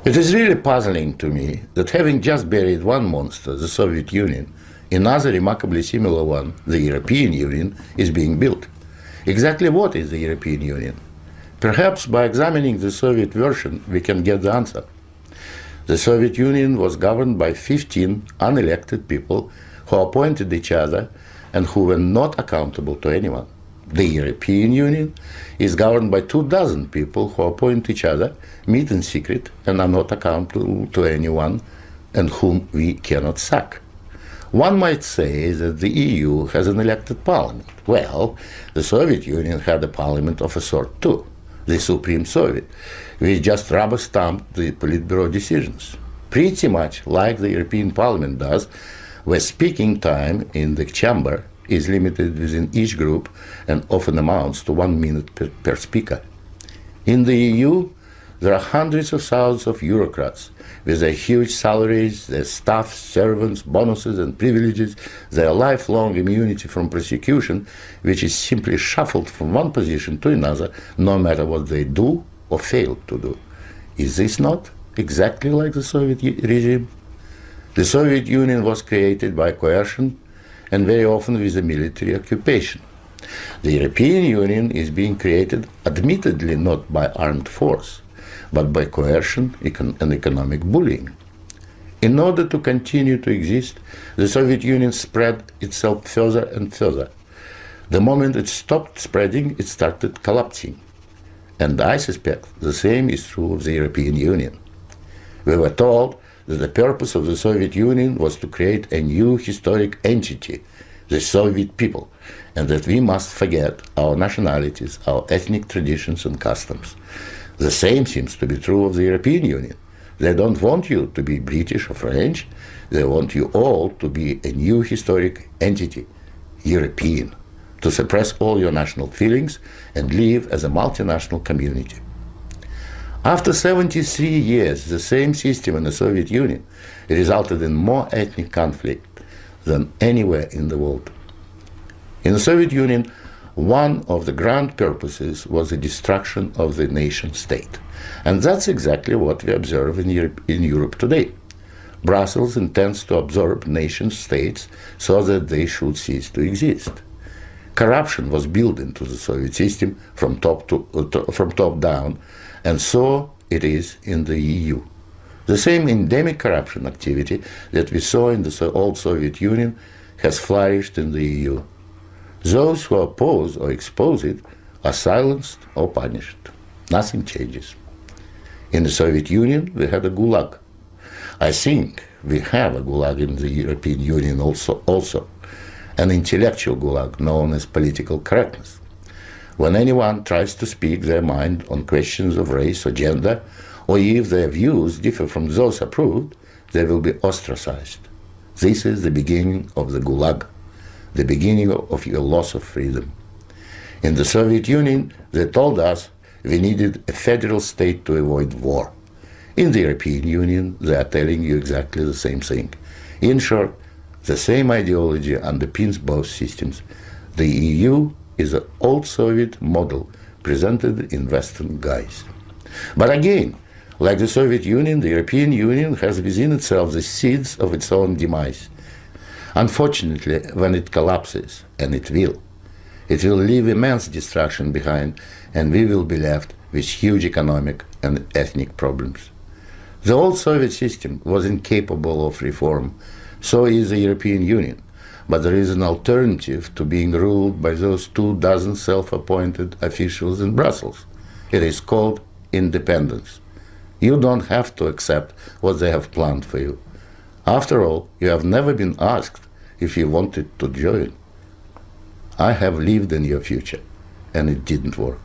It is really puzzling to me that having just buried one monster, the Soviet Union, another remarkably similar one, the European Union, is being built. Exactly what is the European Union? Perhaps by examining the Soviet version, we can get the answer. The Soviet Union was governed by 15 unelected people who appointed each other and who were not accountable to anyone. The European Union is governed by 24 people who appoint each other, meet in secret, and are not accountable to anyone, and whom we cannot sack. One might say that the EU has an elected parliament. Well, the Soviet Union had a parliament of a sort too, the Supreme Soviet, which just rubber-stamped the Politburo decisions, pretty much like the European Parliament does, where speaking time in the chamber is limited within each group and often amounts to 1 minute per speaker. In the EU, there are hundreds of thousands of bureaucrats with their huge salaries, their staff, servants, bonuses and privileges, their lifelong immunity from prosecution, which is simply shuffled from one position to another, no matter what they do or fail to do. Is this not exactly like the Soviet regime? The Soviet Union was created by coercion and very often with a military occupation. The European Union is being created admittedly not by armed force, but by coercion and economic bullying. In order to continue to exist, the Soviet Union spread itself further and further. The moment it stopped spreading, it started collapsing. And I suspect the same is true of the European Union. We were told that the purpose of the Soviet Union was to create a new historic entity, the Soviet people, and that we must forget our nationalities, our ethnic traditions and customs. The same seems to be true of the European Union. They don't want you to be British or French, they want you all to be a new historic entity, European, to suppress all your national feelings and live as a multinational community. After 73 years, the same system in the Soviet Union resulted in more ethnic conflict than anywhere in the world. In the Soviet Union, one of the grand purposes was the destruction of the nation state. And that's exactly what we observe in Europe today. Brussels intends to absorb nation states so that they should cease to exist. Corruption was built into the Soviet system from top down, and so it is in the EU. The same endemic corruption activity that we saw in the old Soviet Union has flourished in the EU. Those who oppose or expose it are silenced or punished. Nothing changes. In the Soviet Union, we had a gulag. I think we have a gulag in the European Union also, an intellectual gulag known as political correctness. When anyone tries to speak their mind on questions of race or gender, or if their views differ from those approved, they will be ostracized. This is the beginning of the gulag, the beginning of your loss of freedom. In the Soviet Union, they told us we needed a federal state to avoid war. In the European Union, they are telling you exactly the same thing. In short, the same ideology underpins both systems. The EU is an old Soviet model presented in Western guise. But again, like the Soviet Union, the European Union has within itself the seeds of its own demise. Unfortunately, when it collapses, and it will leave immense destruction behind, and we will be left with huge economic and ethnic problems. The old Soviet system was incapable of reform, so is the European Union. But there is an alternative to being ruled by those 24 self-appointed officials in Brussels. It is called independence. You don't have to accept what they have planned for you. After all, you have never been asked if you wanted to join. I have lived in your future, and it didn't work.